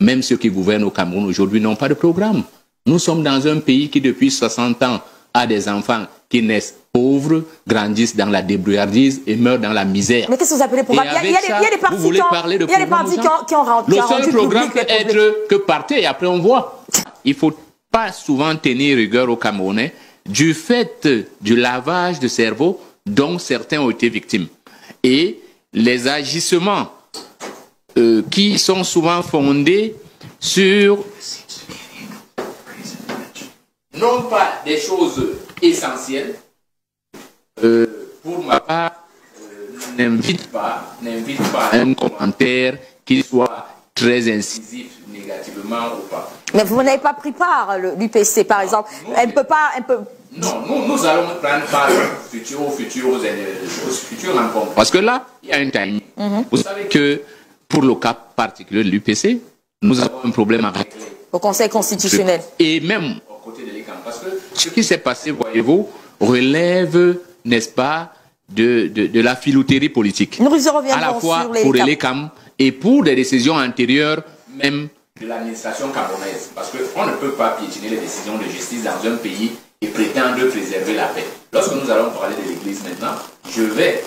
même ceux qui gouvernent au Cameroun aujourd'hui n'ont pas de programme. Nous sommes dans un pays qui, depuis 60 ans, a des enfants qui naissent pauvres, grandissent dans la débrouillardise et meurent dans la misère. Mais qu'est-ce que vous appelez programme? Il y a des partis qui ont rendu le seul programme peut être que partez et après on voit. Il ne faut pas souvent tenir rigueur aux Camerounais du fait du lavage de cerveau dont certains ont été victimes. Et les agissements qui sont souvent fondés sur non pas des choses essentielles. Pour ma part, n'invite pas un commentaire qui soit très incisif négativement ou pas. Mais vous n'avez pas pris part, l'UPC par exemple. Elle ne peut pas... Non, nous allons prendre part aux futures rencontres. Parce que là, il y a un timing. Vous savez que pour le cas particulier de l'UPC, nous avons un problème à régler. Au Conseil constitutionnel. Et même aux côtés de l'ECAM. Parce que ce qui s'est passé, voyez-vous, relève, n'est-ce pas, de la filouterie politique. Nous reviendrons à la fois pour l'ECAM et pour des décisions antérieures, même de l'administration camerounaise. Parce qu'on ne peut pas piétiner les décisions de justice dans un pays et prétendre préserver la paix. Lorsque nous allons parler de l'Église maintenant, je vais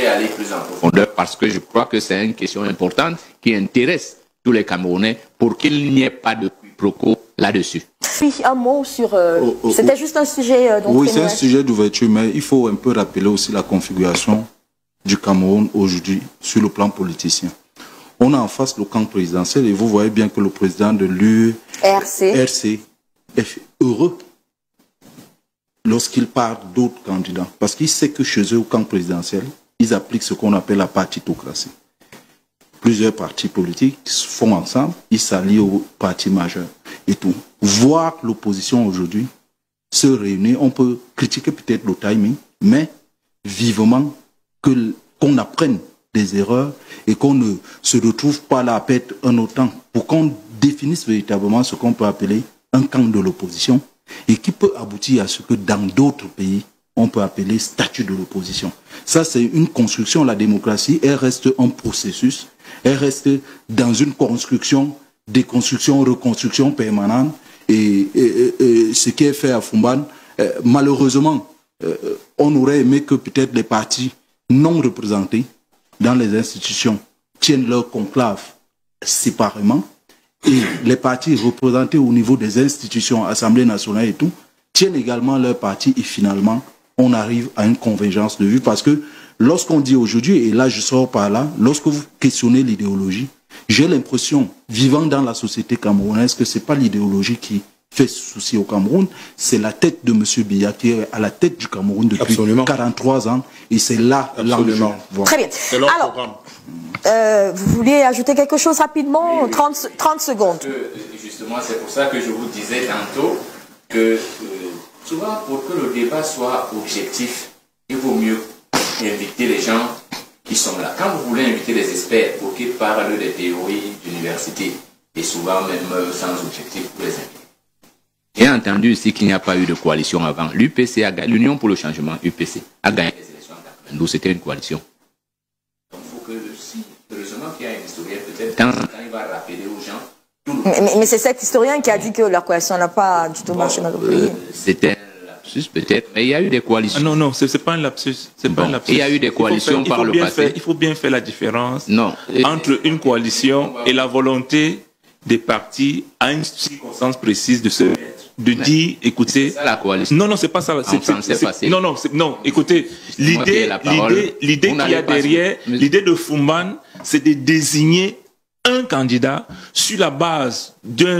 aller plus en profondeur parce que je crois que c'est une question importante qui intéresse tous les Camerounais pour qu'il n'y ait pas de quiproquo là-dessus. Oui, un mot sur... C'était juste un sujet... oui, c'est un sujet d'ouverture, mais il faut un peu rappeler aussi la configuration du Cameroun aujourd'hui sur le plan politicien. On a en face le camp présidentiel et vous voyez bien que le président de l'URC est heureux lorsqu'il parle d'autres candidats. Parce qu'il sait que chez eux, au camp présidentiel, ils appliquent ce qu'on appelle la partitocratie. Plusieurs partis politiques se font ensemble, ils s'allient au parti majeur et tout. Voir l'opposition aujourd'hui se réunir, on peut critiquer peut-être le timing, mais vivement qu'on apprenne des erreurs et qu'on ne se retrouve pas là à perdre un autre temps pour qu'on définisse véritablement ce qu'on peut appeler un camp de l'opposition et qui peut aboutir à ce que dans d'autres pays, on peut appeler statut de l'opposition. Ça, c'est une construction. La démocratie, elle reste un processus. Elle reste dans une construction, déconstruction, reconstruction permanente. Et ce qui est fait à Fumban, malheureusement, on aurait aimé que peut-être les partis non représentés dans les institutions tiennent leur conclave séparément. Et les partis représentés au niveau des institutions, Assemblée nationale et tout, tiennent également leur parti et finalement, on arrive à une convergence de vues. Parce que lorsqu'on dit aujourd'hui, et là je sors par là, lorsque vous questionnez l'idéologie, j'ai l'impression, vivant dans la société camerounaise, que ce n'est pas l'idéologie qui fait souci au Cameroun, c'est la tête de M. Biya qui est à la tête du Cameroun depuis Absolument. 43 ans. Et c'est là l'enjeu. Très bien. Alors, vous vouliez ajouter quelque chose rapidement? Oui, 30 secondes. Justement, c'est pour ça que je vous disais tantôt que souvent, pour que le débat soit objectif, il vaut mieux inviter les gens qui sont là. Quand vous voulez inviter les experts pour qu'ils parlent des théories d'université, et souvent même sans objectif pour les inviter. J'ai entendu ici qu'il n'y a pas eu de coalition avant. L'UPC a gagné, l'Union pour le changement, UPC, a gagné les élections en 92. C'était une coalition. Donc il faut que, si, heureusement qu'il y a un historien, peut-être, quand il va rappeler aux gens. Mais c'est cet historien qui a dit que leur coalition n'a pas du tout marché dans le pays. C'était un lapsus peut-être, mais il y a eu des coalitions. Ah non, c'est pas un lapsus. Pas un lapsus. Il y a eu des coalitions par le passé. Il faut bien faire la différence entre une coalition et la volonté des partis à une circonstance précise de dire, écoutez, ça, la coalition. Non, c'est pas ça. Non, écoutez, l'idée qu'il y a derrière, l'idée de Fumban, c'est de désigner un candidat sur la base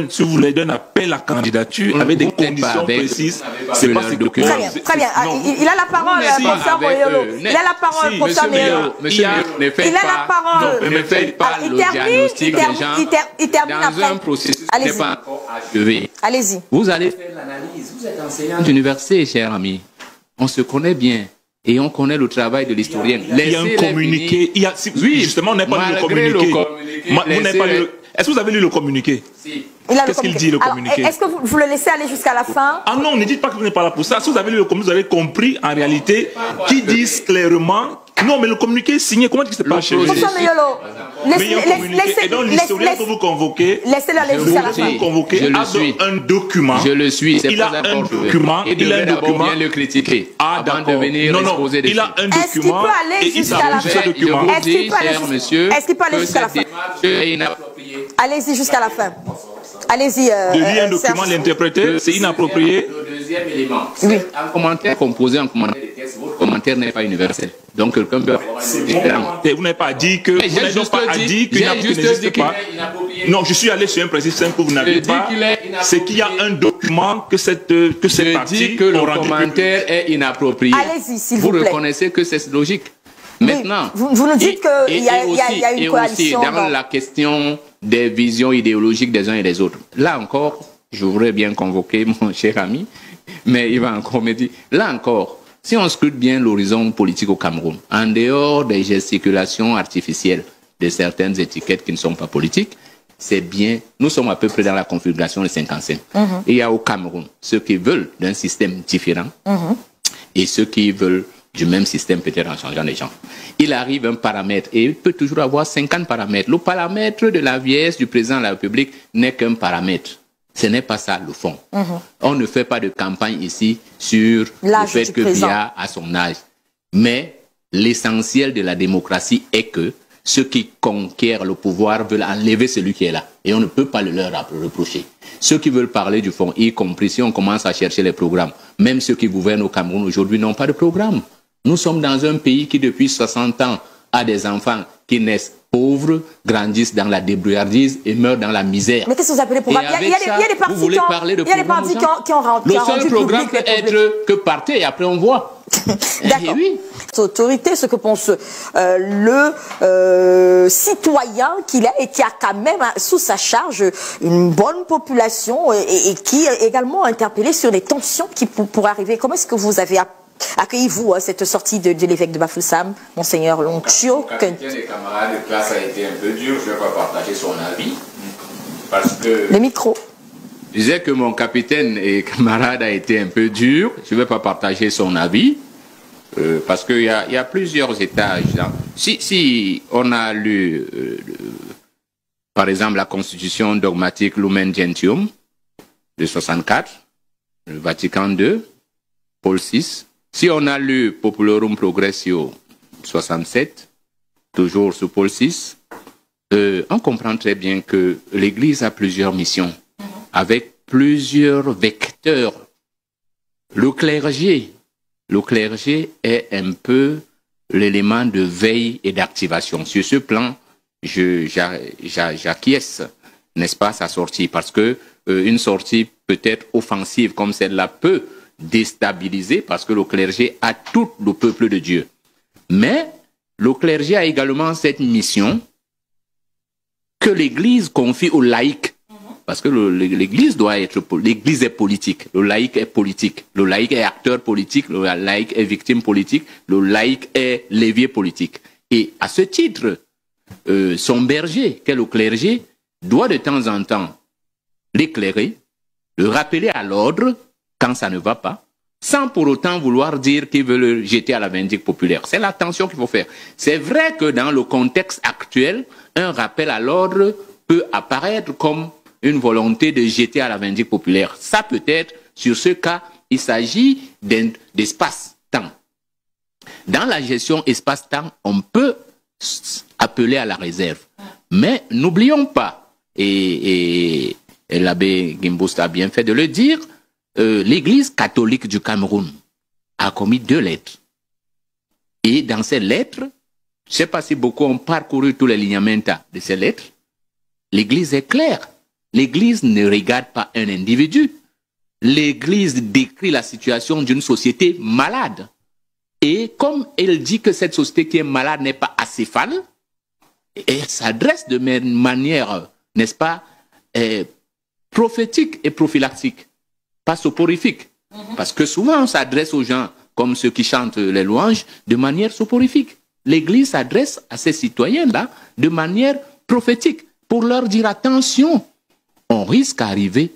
si vous voulez, d'un appel à candidature avec des conditions précises. C'est pas ce document. Très bien. Il a la parole, professeur Moyolo. Il a la parole, professeur Moyolo. Il a la parole. Ne faites pas le diagnostic des gens. Il termine dans un processus qui n'est pas encore achevé. Allez-y. Vous allez faire l'analyse. Vous êtes enseignant d'université, cher ami. On se connaît bien. Et on connaît le travail de l'historien. Il y a un communiqué. Oui, justement, on n'a pas lu le communiqué. Est-ce que vous avez lu le communiqué? Si. Qu'est-ce qu'il dit, le communiqué? Est-ce que vous le laissez aller jusqu'à la fin? Ah non, ne dites pas que vous n'êtes pas là pour ça. Si vous avez lu le communiqué, vous avez compris, en réalité, qu'ils disent clairement Non, mais le communiqué est signé. Comment est-ce que c'est pas achevé? Mais il y a un communiqué. Et donc, l'historien que vous convoquez, laissez-le convoquer un document. Je le suis, c'est il a un document. Il a un document. Bien le critiquer. Ah, d'accord. Non, il a un document. Et il s'appuie sur ce document. Est-ce qu'il peut aller jusqu'à la fin? Allez-y jusqu'à la fin. Allez-y. De lire un document, l'interpréter, c'est inapproprié. Le deuxième élément, c'est un commentaire composé en commentaire de texte. Votre commentaire n'est pas universel. Donc quelqu'un peut avoir une différence. Vous n'avez pas dit que. Vous n'avez pas dit qu'il n'existe pas. Non, je suis allé sur un principe simple que vous n'avez pas. C'est qu'il y a un document que cette partie. Je dis que le commentaire est inapproprié. Allez-y, s'il vous plaît. Vous reconnaissez que c'est logique. Maintenant, vous nous dites qu'il y a une coalition. Et aussi, dans la question des visions idéologiques des uns et des autres. Là encore, je voudrais bien convoquer mon cher ami, mais il va encore me dire, là encore, si on scrute bien l'horizon politique au Cameroun, en dehors des gesticulations artificielles de certaines étiquettes qui ne sont pas politiques, c'est bien, nous sommes à peu près dans la configuration de 55. Et il y a au Cameroun ceux qui veulent d'un système différent et ceux qui veulent du même système, peut-être en changeant les gens. Il arrive un paramètre, et il peut toujours avoir 50 paramètres. Le paramètre de la vieillesse du président de la République n'est qu'un paramètre. Ce n'est pas ça le fond. On ne fait pas de campagne ici sur le fait que Biya a son âge. Mais l'essentiel de la démocratie est que ceux qui conquièrent le pouvoir veulent enlever celui qui est là. Et on ne peut pas le leur reprocher. Ceux qui veulent parler du fond, y compris si on commence à chercher les programmes, même ceux qui gouvernent au Cameroun aujourd'hui n'ont pas de programme. Nous sommes dans un pays qui, depuis 60 ans, a des enfants qui naissent pauvres, grandissent dans la débrouillardise et meurent dans la misère. Mais qu'est-ce que vous appelez programme? Il y a des partis qui ont rendu le seul programme peut être que partez et après on voit. D'accord. Oui. Autorité, ce que pense le citoyen qu'il est et qui a quand même sous sa charge une bonne population et qui est également interpellé sur les tensions qui pourraient arriver. Comment est-ce que vous avez accueillez-vous cette sortie de l'évêque de Bafoussam, Monseigneur Lonchio? Mon capitaine et camarade de classe a été un peu dur, je ne vais pas partager son avis, parce que... Le micro. Je disais que mon capitaine et camarade a été un peu dur, je ne vais pas partager son avis, parce qu'il y a plusieurs étages. Hein. Si on a lu, par exemple, la constitution dogmatique Lumen Gentium de 64, le Vatican II, Paul VI, si on a lu Populorum Progressio 67, toujours sous Paul VI, on comprend très bien que l'Église a plusieurs missions, avec plusieurs vecteurs. Le clergé est un peu l'élément de veille et d'activation. Sur ce plan, j'acquiesce, n'est-ce pas, sa sortie, parce que une sortie peut-être offensive comme celle-là peut déstabiliser, parce que le clergé a tout le peuple de Dieu. Mais le clergé a également cette mission que l'Église confie aux laïcs. Parce que l'Église doit être... L'Église est politique, le laïc est politique, le laïc est acteur politique, le laïc est victime politique, le laïc est levier politique. Et à ce titre, son berger, qu'est le clergé, doit de temps en temps l'éclairer, le rappeler à l'ordre quand ça ne va pas, sans pour autant vouloir dire qu'il veut le jeter à la vindicte populaire. C'est l'attention qu'il faut faire. C'est vrai que dans le contexte actuel, un rappel à l'ordre peut apparaître comme une volonté de jeter à la vindicte populaire. Ça peut être, sur ce cas, il s'agit d'espace-temps. Dans la gestion espace-temps, on peut appeler à la réserve. Mais n'oublions pas, et l'abbé Gimbousta a bien fait de le dire, l'Église catholique du Cameroun a commis 2 lettres. Et dans ces lettres, je ne sais pas si beaucoup ont parcouru tous les lineaments de ces lettres, l'Église est claire. L'Église ne regarde pas un individu. L'Église décrit la situation d'une société malade. Et comme elle dit que cette société qui est malade n'est pas acéphale, elle s'adresse de manière, n'est-ce pas, prophétique et prophylactique, pas soporifique. Parce que souvent on s'adresse aux gens, comme ceux qui chantent les louanges, de manière soporifique. L'Église s'adresse à ces citoyens-là de manière prophétique, pour leur dire attention, on risque d'arriver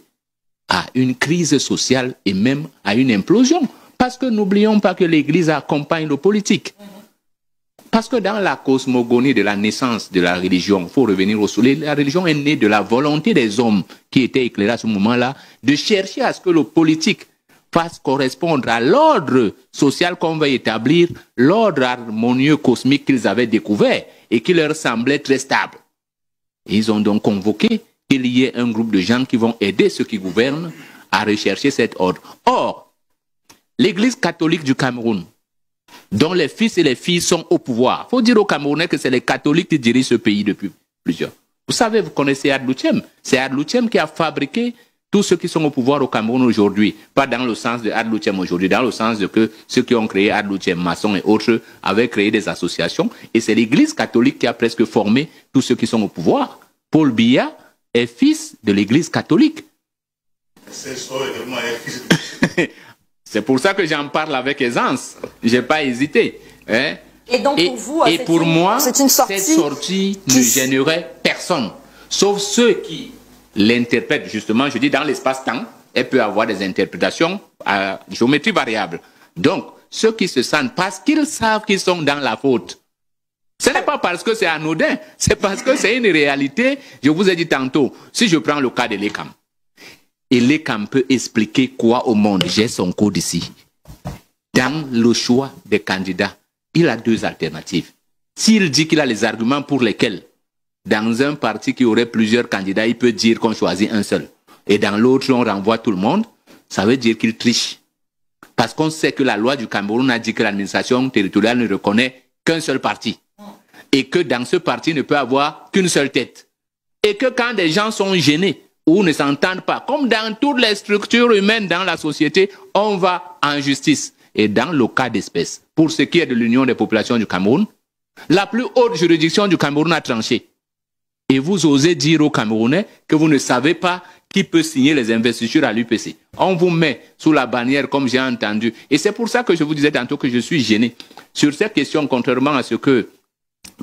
à une crise sociale et même à une implosion. Parce que n'oublions pas que l'Église accompagne le politique. Parce que dans la cosmogonie de la naissance de la religion, il faut revenir au soleil, la religion est née de la volonté des hommes qui étaient éclairés à ce moment-là de chercher à ce que le politique fasse correspondre à l'ordre social qu'on va établir, l'ordre harmonieux cosmique qu'ils avaient découvert et qui leur semblait très stable. Et ils ont donc convoqué qu'il y ait un groupe de gens qui vont aider ceux qui gouvernent à rechercher cet ordre. Or, l'Église catholique du Cameroun, dont les fils et les filles sont au pouvoir. Il faut dire aux Camerounais que c'est les catholiques qui dirigent ce pays depuis plusieurs. Vous savez, vous connaissez Ad Luchem. C'est Ad Luchem qui a fabriqué tous ceux qui sont au pouvoir au Cameroun aujourd'hui. Pas dans le sens de Ad Luchem aujourd'hui, dans le sens de que ceux qui ont créé Ad Luchem, maçons et autres, avaient créé des associations. Et c'est l'Église catholique qui a presque formé tous ceux qui sont au pouvoir. Paul Biya est fils de l'Église catholique. C'est pour ça que j'en parle avec aisance. Je n'ai pas hésité. Hein? Et donc pour vous, pour moi, cette sortie ne gênerait personne. Sauf ceux qui l'interprètent, justement, je dis dans l'espace-temps, elle peut avoir des interprétations à géométrie variable. Donc, ceux qui se sentent parce qu'ils savent qu'ils sont dans la faute. Ce n'est pas parce que c'est anodin, c'est parce que c'est une réalité. Je vous ai dit tantôt, si je prends le cas de l'ECAM, et l'ECAM peut expliquer quoi au monde? J'ai son code ici. Dans le choix des candidats, il a deux alternatives. S'il dit qu'il a les arguments pour lesquels, dans un parti qui aurait plusieurs candidats, il peut dire qu'on choisit un seul. Et dans l'autre, on renvoie tout le monde, ça veut dire qu'il triche. Parce qu'on sait que la loi du Cameroun a dit que l'administration territoriale ne reconnaît qu'un seul parti. Et que dans ce parti, ne peut avoir qu'une seule tête. Et que quand des gens sont gênés, ou ne s'entendent pas, comme dans toutes les structures humaines dans la société, on va en justice. Et dans le cas d'espèce, pour ce qui est de l'Union des populations du Cameroun, la plus haute juridiction du Cameroun a tranché. Et vous osez dire aux Camerounais que vous ne savez pas qui peut signer les investitures à l'UPC. On vous met sous la bannière comme j'ai entendu. Et c'est pour ça que je vous disais tantôt que je suis gêné. Sur cette question, contrairement à ce que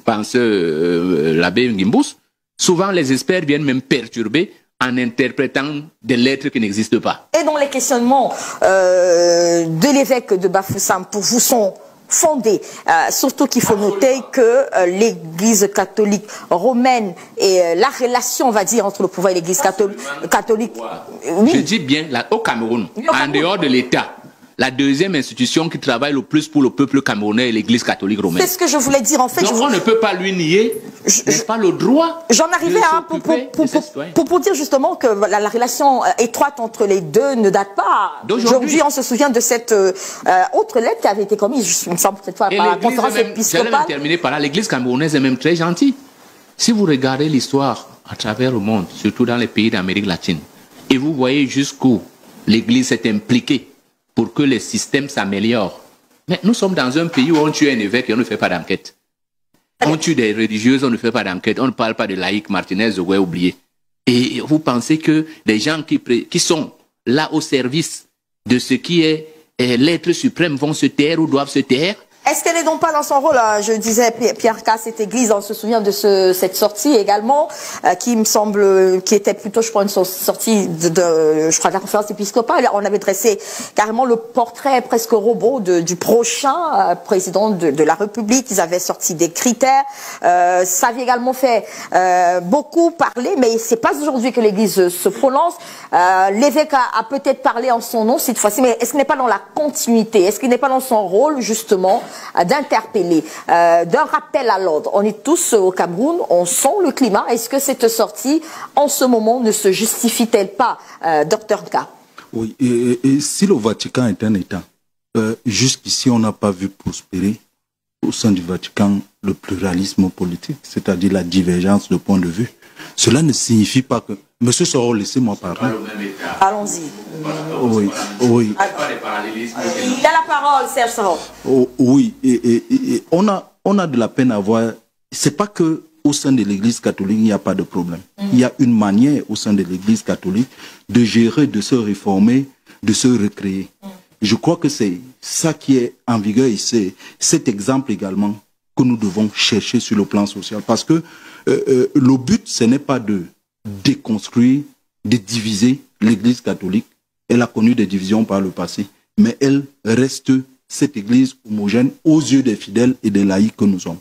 pense l'abbé Ngimbous, souvent les experts viennent même perturber en interprétant des lettres qui n'existent pas. Et donc les questionnements de l'évêque de Bafoussam pour vous sont fondés, surtout qu'il faut noter que l'Église catholique romaine et la relation, on va dire, entre le pouvoir et l'Église catholique... Oui. Je dis bien, là, au Cameroun, en dehors de l'État, la deuxième institution qui travaille le plus pour le peuple camerounais est l'Église catholique romaine. C'est ce que je voulais dire en fait. Donc on ne peut pas lui nier, n'est-ce pas, le droit. J'en arrivais pour dire justement que la relation étroite entre les deux ne date pas d'aujourd'hui. On se souvient de cette autre lettre qui avait été commise, il me semble, cette fois par la conférence épiscopale. J'allais terminer par là. L'Église camerounaise est même très gentille. Si vous regardez l'histoire à travers le monde, surtout dans les pays d'Amérique latine, et vous voyez jusqu'où l'Église s'est impliquée pour que les systèmes s'améliorent. Mais nous sommes dans un pays où on tue un évêque et on ne fait pas d'enquête. On tue des religieuses, on ne fait pas d'enquête. On ne parle pas de laïcs, Martinez, ouais, oublié. Et vous pensez que des gens qui sont là au service de ce qui est l'être suprême vont se taire ou doivent se taire? Est-ce qu'elle n'est donc pas dans son rôle, je disais, Pierre K, cette église, on se souvient de cette sortie également, qui me semble, qui était plutôt, je crois, une sortie je crois, de la conférence épiscopale. On avait dressé carrément le portrait presque robot du prochain président de la République. Ils avaient sorti des critères. Ça avait également fait beaucoup parler, mais c'est pas aujourd'hui que l'église se prononce. L'évêque a peut-être parlé en son nom cette fois-ci, mais est-ce qu'il n'est pas dans la continuité? Est-ce qu'il n'est pas dans son rôle, justement, d'interpeller, d'un rappel à l'ordre? On est tous au Cameroun, on sent le climat. Est-ce que cette sortie, en ce moment, ne se justifie-t-elle pas, Dr K? Oui, et si le Vatican est un État, jusqu'ici, on n'a pas vu prospérer au sein du Vatican le pluralisme politique, c'est-à-dire la divergence de points de vue. Cela ne signifie pas que... Monsieur Soro, laissez-moi parler. Allons-y. Oui, oui. Il a la parole, Serge Soro. Oh, oui, et on a de la peine à voir... C'est pas que au sein de l'Église catholique, il n'y a pas de problème. Il y a une manière au sein de l'Église catholique de gérer, de se réformer, de se recréer. Je crois que c'est ça qui est en vigueur et c'est cet exemple également que nous devons chercher sur le plan social. Parce que le but, ce n'est pas de déconstruire, de diviser l'Église catholique. Elle a connu des divisions par le passé, mais elle reste cette église homogène aux yeux des fidèles et des laïcs que nous sommes.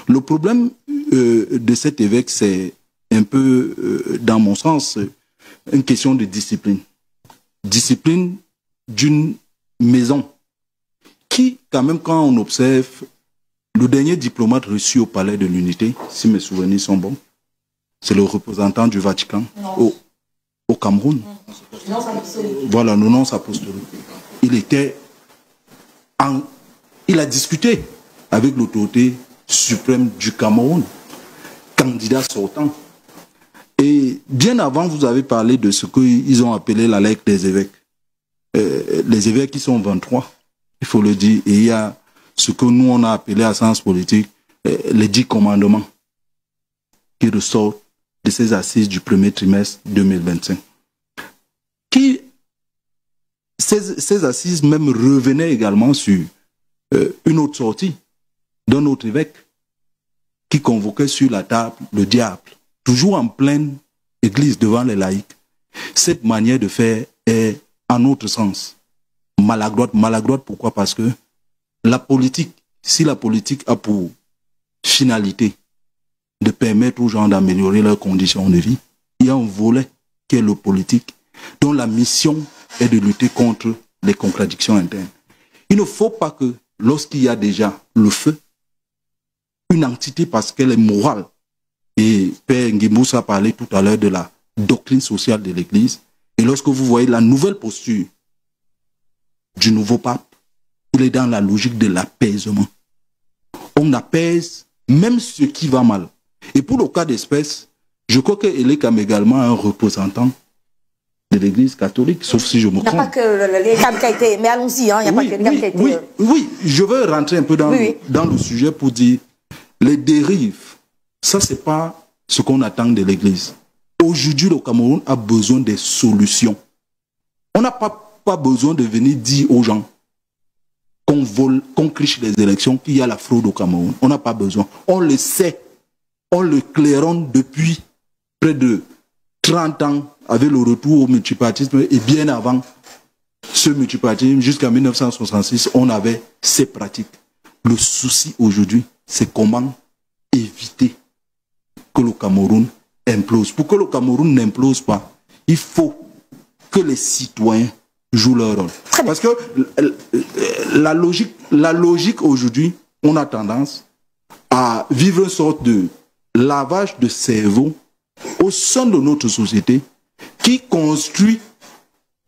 Le problème de cet évêque, c'est un peu, dans mon sens, une question de discipline. Discipline d'une maison qui, quand même, quand on observe le dernier diplomate reçu au Palais de l'Unité, si mes souvenirs sont bons, c'est le représentant du Vatican au Cameroun. Voilà, le nonce apostolique. Il a discuté avec l'autorité suprême du Cameroun, candidat sortant. Et bien avant, vous avez parlé de ce qu'ils ont appelé la lettre des évêques. Les évêques qui sont 23, il faut le dire. Et il y a ce que nous, on a appelé à sens politique les 10 commandements qui ressortent de ces assises du premier trimestre 2025. Ces assises même revenaient également sur une autre sortie d'un autre évêque qui convoquait sur la table le diable, toujours en pleine église devant les laïcs. Cette manière de faire est, en autre sens, maladroite. Maladroite, pourquoi? Parce que la politique, si la politique a pour finalité de permettre aux gens d'améliorer leurs conditions de vie, il y a un volet qui est le politique, dont la mission est de lutter contre les contradictions internes. Il ne faut pas que, lorsqu'il y a déjà le feu, une entité, parce qu'elle est morale, et Père Nguimous a parlé tout à l'heure de la doctrine sociale de l'Église, et lorsque vous voyez la nouvelle posture du nouveau pape, il est dans la logique de l'apaisement. On apaise même ce qui va mal. Et pour le cas d'espèce, je crois qu'Elek a également un représentant de l'Église catholique, sauf si je me trompe. Il n'y a pas que les camps qui a été... Mais allons-y, hein, il n'y a pas que les camps qui a été... Oui, je veux rentrer un peu dans le sujet pour dire les dérives, ça c'est pas ce qu'on attend de l'Église. Aujourd'hui, le Cameroun a besoin des solutions. On n'a pas besoin de venir dire aux gens qu'on vole, qu'on criche les élections, qu'il y a la fraude au Cameroun. On n'a pas besoin. On le sait. On le claironne depuis près de 30 ans avec le retour au multipartisme et bien avant ce multipartisme, jusqu'en 1966, on avait ces pratiques. Le souci aujourd'hui, c'est comment éviter que le Cameroun implose. Pour que le Cameroun n'implose pas, il faut que les citoyens jouent leur rôle. Parce que la logique aujourd'hui, on a tendance à vivre une sorte de lavage de cerveau au sein de notre société qui construit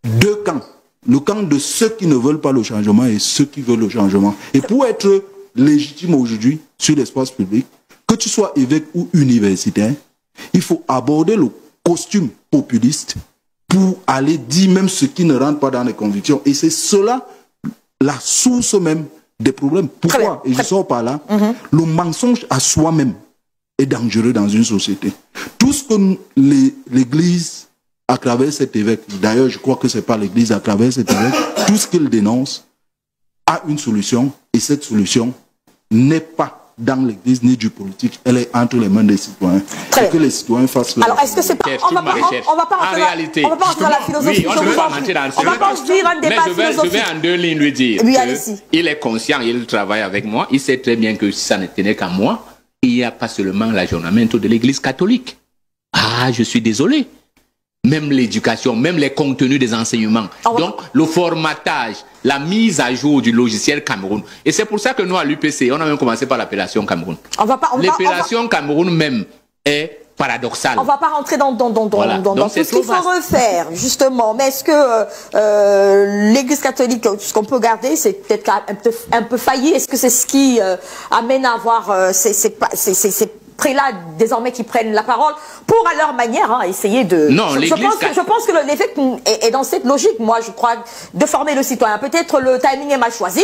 deux camps. Le camp de ceux qui ne veulent pas le changement et ceux qui veulent le changement. Et pour être légitime aujourd'hui sur l'espace public, que tu sois évêque ou universitaire, il faut aborder le costume populiste pour aller dire même ce qui ne rentre pas dans les convictions. Et c'est cela la source même des problèmes. Pourquoi? Et je sors par là. Le mensonge à soi-même est dangereux dans une société. Tout ce que l'Église, à travers cet évêque, d'ailleurs je crois que ce n'est pas l'Église, à travers cet évêque, tout ce qu'il dénonce a une solution, et cette solution n'est pas dans l'Église ni du politique, elle est entre les mains des citoyens. Que les citoyens fassent leur... Alors, est-ce que c'est pas... On va pas rentrer dans la philosophie. Oui, on ne va pas rentrer dans le sujet. Je vais en deux lignes lui dire qu'il est conscient, il travaille avec moi, il sait très bien que si ça ne tenait qu'à moi, il n'y a pas seulement l'aggiornamento de l'Église catholique. Ah, je suis désolé. Même l'éducation, même les contenus des enseignements. Donc, le formatage, la mise à jour du logiciel Cameroun. Et c'est pour ça que nous, à l'UPC, on a même commencé par l'appellation Cameroun. L'appellation Cameroun même est paradoxale. On ne va pas rentrer dans ce qu'il faut refaire, justement. Mais est-ce que l'Église catholique, ce qu'on peut garder, c'est peut-être un peu failli? Est-ce que c'est ce qui amène à avoir ces prélats désormais qui prennent la parole pour à leur manière essayer de... Non, je pense que l'évêque est dans cette logique, moi je crois, de former le citoyen. Peut-être le timing est mal choisi,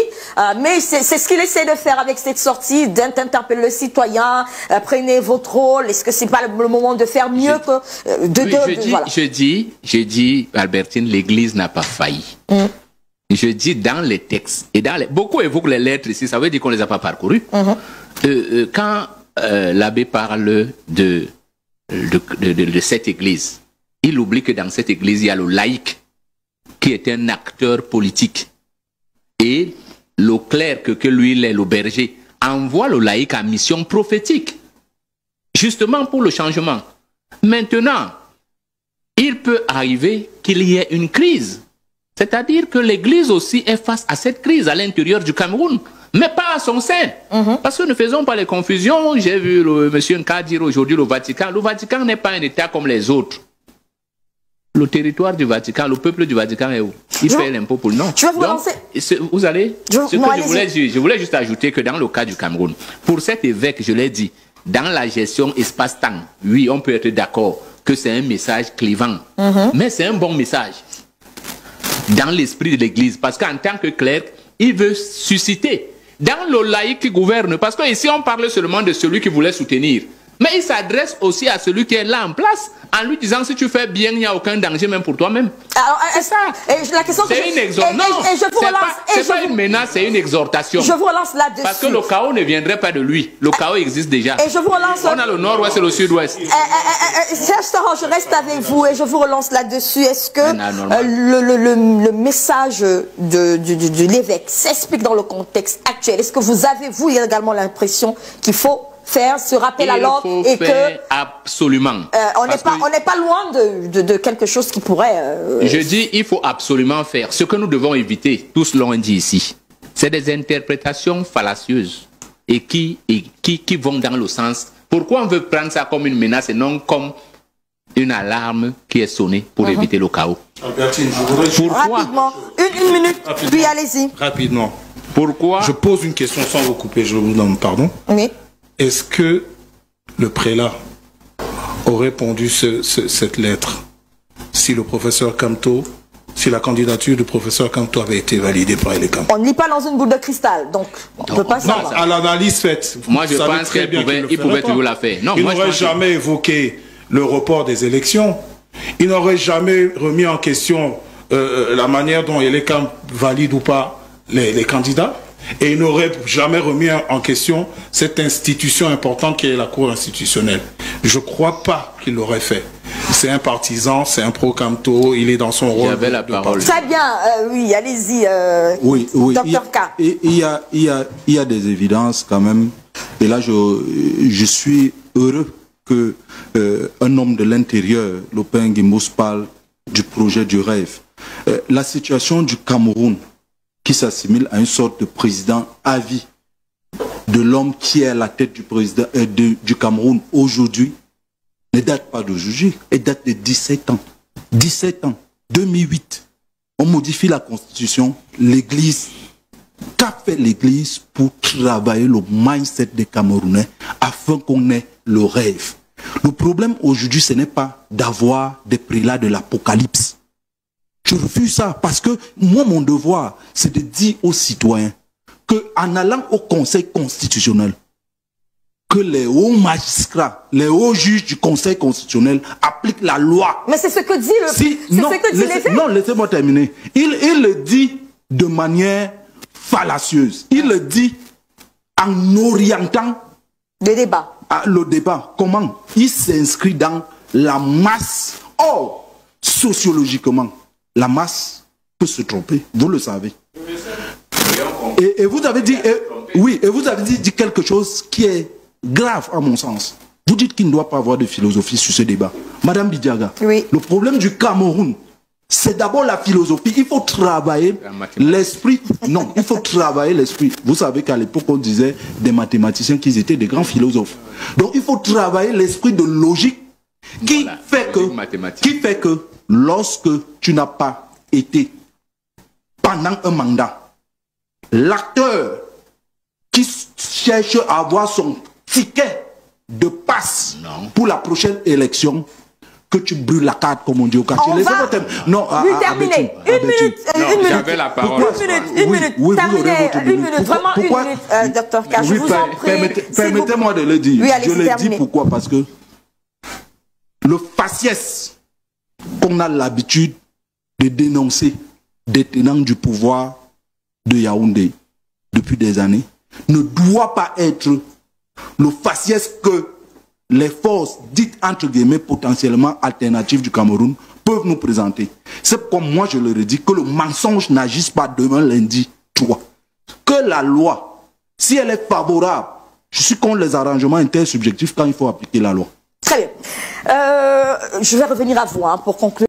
mais c'est ce qu'il essaie de faire avec cette sortie, d'interpeller le citoyen, prenez votre rôle, est-ce que c'est pas le moment de faire mieux que... Je dis, Albertine, l'Église n'a pas failli. Je dis dans les textes, et beaucoup évoquent les lettres ici, ça veut dire qu'on ne les a pas parcourues. Quand l'abbé parle de cette église, il oublie que dans cette église, il y a le laïc qui est un acteur politique. Et le clerc que lui, il est le berger, envoie le laïc en mission prophétique, justement pour le changement. Maintenant, il peut arriver qu'il y ait une crise. C'est-à-dire que l'Église aussi est face à cette crise à l'intérieur du Cameroun, mais pas à son sein. Parce que ne faisons pas les confusions. J'ai vu le monsieur Nka dire aujourd'hui le Vatican. Le Vatican n'est pas un État comme les autres. Le territoire du Vatican, le peuple du Vatican est où? Il paye l'impôt pour le nom. Je vais vous lancer. Vous allez. Je voulais juste ajouter que dans le cas du Cameroun, pour cet évêque, je l'ai dit, dans la gestion espace-temps, oui, on peut être d'accord que c'est un message clivant, mais c'est un bon message dans l'esprit de l'Église, parce qu'en tant que clerc, il veut susciter dans le laïc qui gouverne, parce que ici on parle seulement de celui qui voulait soutenir, mais il s'adresse aussi à celui qui est là en place, en lui disant si tu fais bien, il n'y a aucun danger même pour toi-même. C'est ça. C'est une exhortation. Non, c'est pas une menace, c'est une exhortation. Je vous relance là-dessus. Parce que le chaos ne viendrait pas de lui. Le chaos existe déjà. Et je vous relance. On a le nord-ouest et le sud-ouest. Je reste avec vous et je vous relance là-dessus. Est-ce que le message de l'évêque s'explique dans le contexte actuel? Est-ce que vous avez, vous, également l'impression qu'il faut faire ce rappel à l'ordre et que absolument. On n'est pas loin de quelque chose qui pourrait. Je dis, il faut absolument faire. Ce que nous devons éviter, tous l'ont dit ici, c'est des interprétations fallacieuses et qui vont dans le sens. Pourquoi on veut prendre ça comme une menace et non comme une alarme qui est sonnée pour éviter le chaos? Albertine, je voudrais rapidement, une minute, puis allez-y. Rapidement. Pourquoi? Je pose une question sans vous couper, je vous demande pardon. Oui. Est-ce que le prélat aurait pondu cette lettre si le professeur Kamto, si la candidature du professeur Kamto avait été validée par les Camerounais? On ne lit pas dans une boule de cristal, donc on ne peut pas savoir. Non, à l'analyse faite. Moi, je pense qu'il pouvait toujours la faire. Non, il n'aurait jamais évoqué le report des élections. Il n'aurait jamais remis en question la manière dont les Camerounais valident ou pas les candidats. Et il n'aurait jamais remis en question cette institution importante qui est la Cour institutionnelle. Je ne crois pas qu'il l'aurait fait. C'est un partisan, c'est un pro-Kamto, il est dans son rôle. J'avais la parole. Très bien, oui, allez-y, oui, Dr K. Il y a des évidences quand même. Et là, je suis heureux que un homme de l'intérieur, Lopin Guimous, parle du projet du rêve. La situation du Cameroun, qui s'assimile à une sorte de président à vie, de l'homme qui est à la tête du Cameroun aujourd'hui, ne date pas d'aujourd'hui, elle date de 17 ans. 17 ans, 2008, on modifie la constitution, l'Église. Qu'a fait l'Église pour travailler le mindset des Camerounais afin qu'on ait le rêve? Le problème aujourd'hui, ce n'est pas d'avoir des prélats de l'Apocalypse. Je refuse ça parce que moi, mon devoir, c'est de dire aux citoyens qu'en allant au Conseil constitutionnel, que les hauts magistrats, les hauts juges du Conseil constitutionnel appliquent la loi. Mais c'est ce que dit l'évêque. Non, laissez-moi terminer. Il le dit de manière fallacieuse. Il le dit en orientant le débat. Le débat. Comment? Il s'inscrit dans la masse. Or, sociologiquement, la masse peut se tromper, vous le savez. Et vous avez dit, et vous avez dit quelque chose qui est grave à mon sens. Vous dites qu'il ne doit pas avoir de philosophie sur ce débat. Madame Bidiaga, oui. Le problème du Cameroun, c'est d'abord la philosophie. Il faut travailler l'esprit. Non, il faut travailler l'esprit. Vous savez qu'à l'époque, on disait des mathématiciens qu'ils étaient des grands philosophes. Donc, il faut travailler l'esprit de logique qui fait que lorsque tu n'as pas été pendant un mandat, l'acteur qui cherche à avoir son ticket de passe pour la prochaine élection, que tu brûles la carte, comme on dit au quartier. Non, terminez. Une minute. J'avais la parole. Une minute. Vraiment une minute, docteur K. Je vous en prie. Permettez-moi de le dire. Oui, je le dis pourquoi? Parce que le faciès qu'on a l'habitude de dénoncer des tenants du pouvoir de Yaoundé depuis des années ne doit pas être le faciès que les forces dites entre guillemets potentiellement alternatives du Cameroun peuvent nous présenter. C'est comme moi je leur ai dit que le mensonge n'agisse pas demain lundi 3. Que la loi, si elle est favorable, je suis contre les arrangements intersubjectifs quand il faut appliquer la loi. Très bien. Je vais revenir à vous pour conclure.